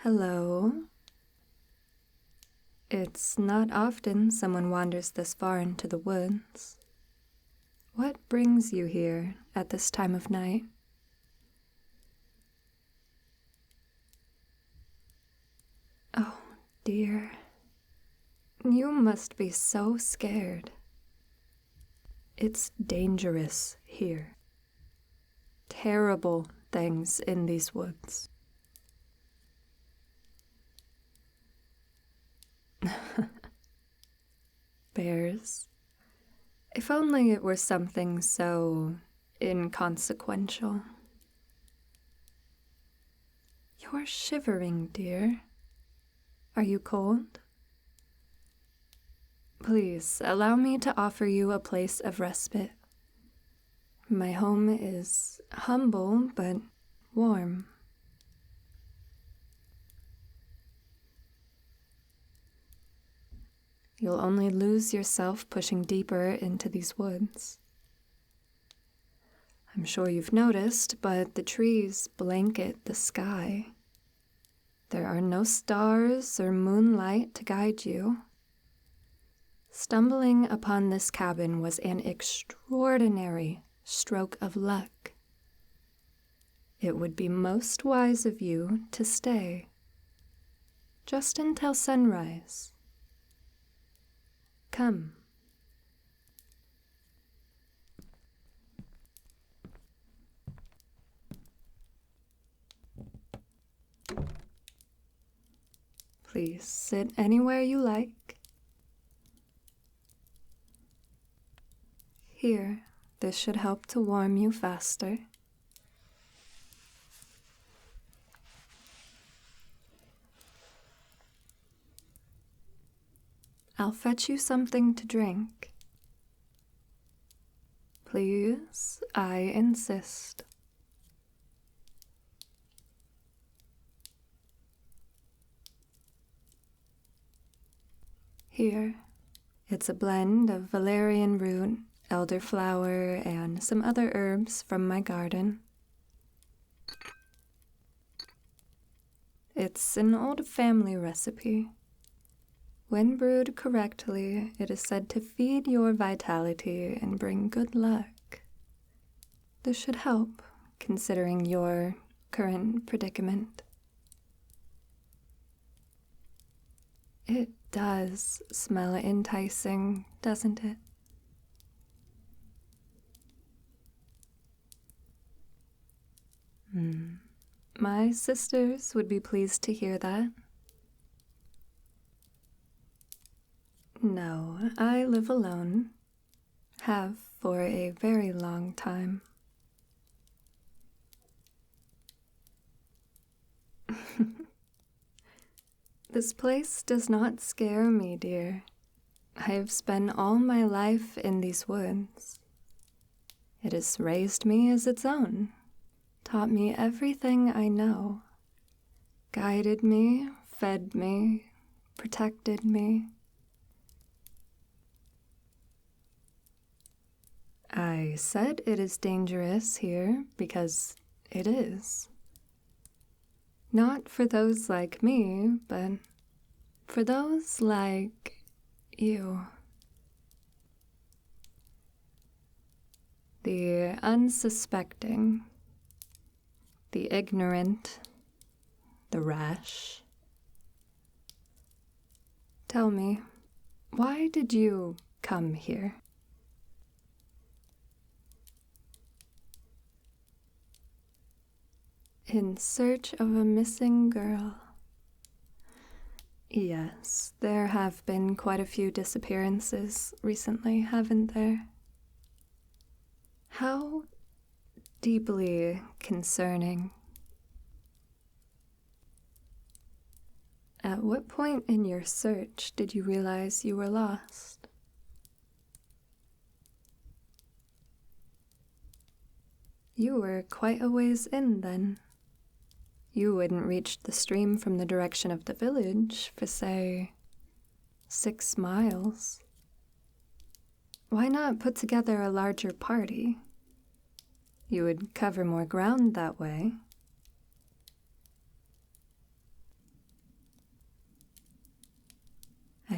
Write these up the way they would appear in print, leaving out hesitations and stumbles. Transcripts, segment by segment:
Hello. It's not often someone wanders this far into the woods. What brings you here at this time of night? Oh, dear. You must be so scared. It's dangerous here. Terrible things in these woods. Bears. If only it were something so inconsequential. You're shivering, dear. Are you cold? Please allow me to offer you a place of respite. My home is humble but warm. You'll only lose yourself pushing deeper into these woods. I'm sure you've noticed, but the trees blanket the sky. There are no stars or moonlight to guide you. Stumbling upon this cabin was an extraordinary stroke of luck. It would be most wise of you to stay, just until sunrise. Come. Please sit anywhere you like. Here, this should help to warm you faster. I'll fetch you something to drink. Please, I insist. Here, it's a blend of valerian root, elderflower, and some other herbs from my garden. It's an old family recipe. When brewed correctly, it is said to feed your vitality and bring good luck. This should help, considering your current predicament. It does smell enticing, doesn't it? My sisters would be pleased to hear that. No, I live alone. Have for a very long time. This place does not scare me, dear. I have spent all my life in these woods. It has raised me as its own, taught me everything I know, guided me, fed me, protected me. I said it is dangerous here because it is. Not for those like me, but for those like you. The unsuspecting, the ignorant, the rash. Tell me, why did you come here? In search of a missing girl. Yes, there have been quite a few disappearances recently, haven't there? How deeply concerning. At what point in your search did you realize you were lost? You were quite a ways in then. You wouldn't reach the stream from the direction of the village for, say, 6 miles. Why not put together a larger party? You would cover more ground that way.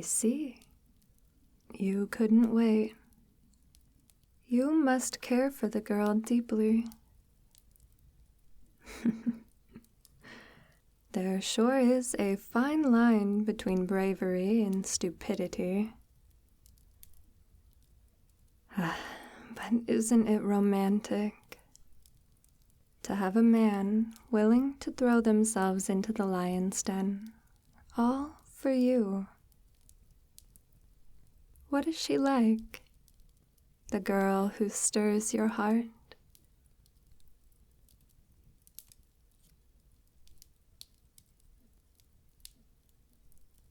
I see. You couldn't wait. You must care for the girl deeply. There sure is a fine line between bravery and stupidity. But isn't it romantic to have a man willing to throw themselves into the lion's den, all for you? What is she like, the girl who stirs your heart?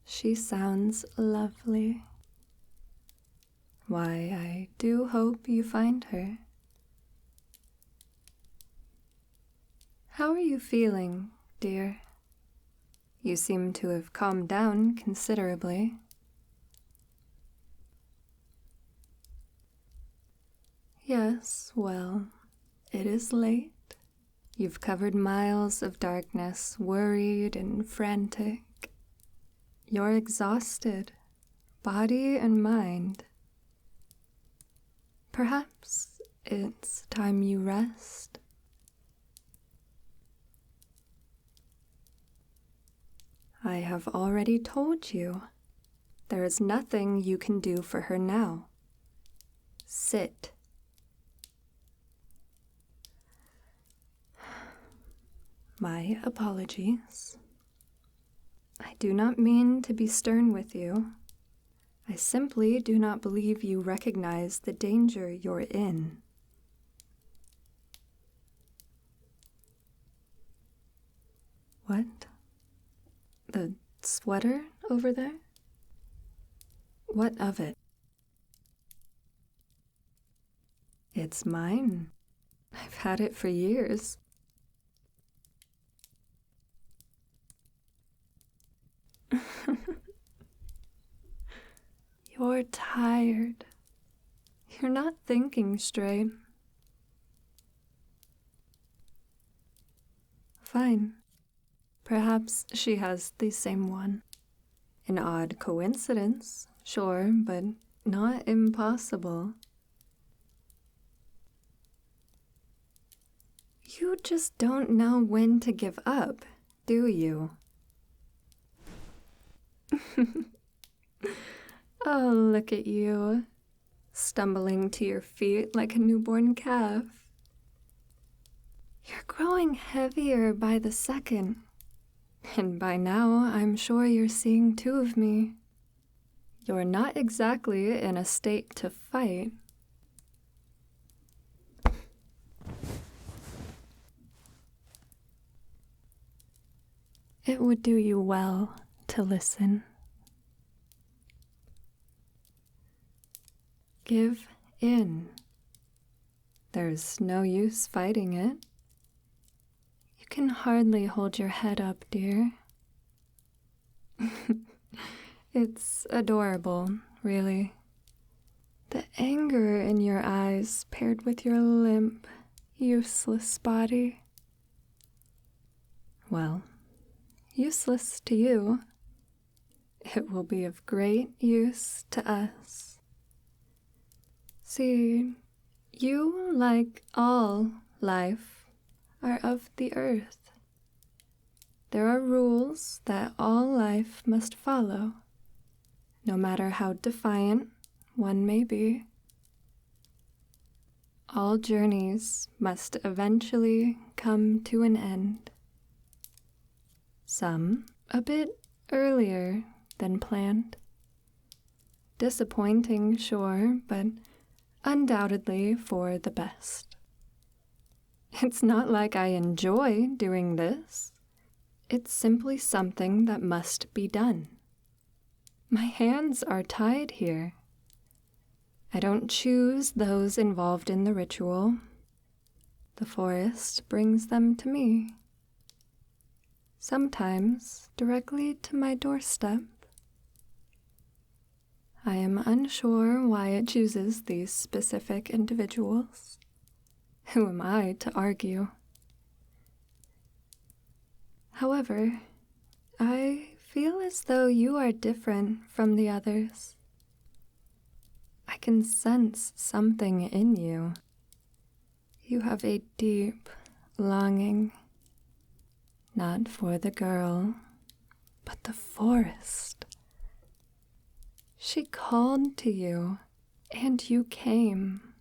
She sounds lovely. Why, I do hope you find her. How are you feeling, dear? You seem to have calmed down considerably. Yes, well, it is late. You've covered miles of darkness, worried and frantic. You're exhausted, body and mind. Perhaps it's time you rest. I have already told you, there is nothing you can do for her now. Sit. My apologies. I do not mean to be stern with you. I simply do not believe you recognize the danger you're in. What? The sweater over there? What of it? It's mine. I've had it for years. You're tired. You're not thinking straight. Fine. Perhaps she has the same one. An odd coincidence, sure, but not impossible. You just don't know when to give up, do you? Oh, look at you, stumbling to your feet like a newborn calf. You're growing heavier by the second, and by now I'm sure you're seeing two of me. You're not exactly in a state to fight. It would do you well to listen. Give in. There's no use fighting it. You can hardly hold your head up, dear. It's adorable, really. The anger in your eyes paired with your limp, useless body. Well, useless to you. It will be of great use to us. See, you, like all life, are of the earth. There are rules that all life must follow, no matter how defiant one may be. All journeys must eventually come to an end. Some a bit earlier than planned. Disappointing, sure, but undoubtedly for the best. It's not like I enjoy doing this. It's simply something that must be done. My hands are tied here. I don't choose those involved in the ritual. The forest brings them to me. Sometimes directly to my doorstep. I am unsure why it chooses these specific individuals. Who am I to argue? However, I feel as though you are different from the others. I can sense something in you. You have a deep longing, not for the girl, but the forest. She called to you, and you came.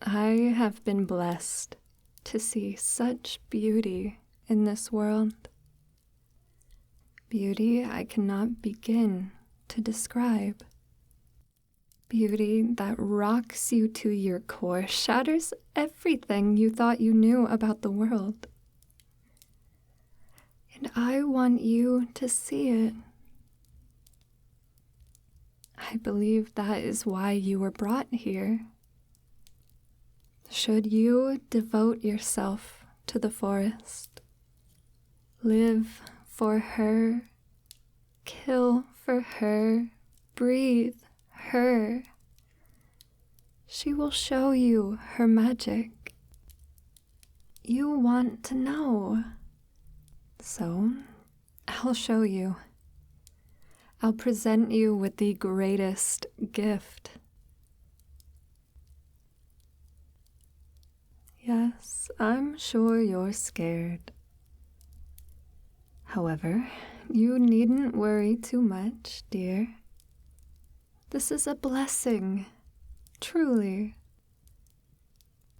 I have been blessed to see such beauty in this world. Beauty I cannot begin to describe. Beauty that rocks you to your core, shatters everything you thought you knew about the world. And I want you to see it. I believe that is why you were brought here. Should you devote yourself to the forest, live for her, kill for her, breathe her, she will show you her magic. You want to know. So, I'll show you. I'll present you with the greatest gift. Yes, I'm sure you're scared. However, you needn't worry too much, dear. This is a blessing, truly.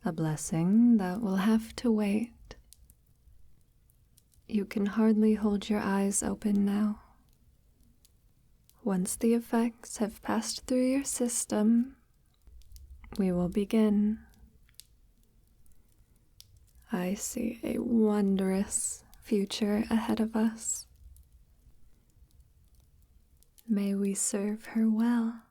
A blessing that will have to wait. You can hardly hold your eyes open now. Once the effects have passed through your system, we will begin. I see a wondrous future ahead of us. May we serve her well.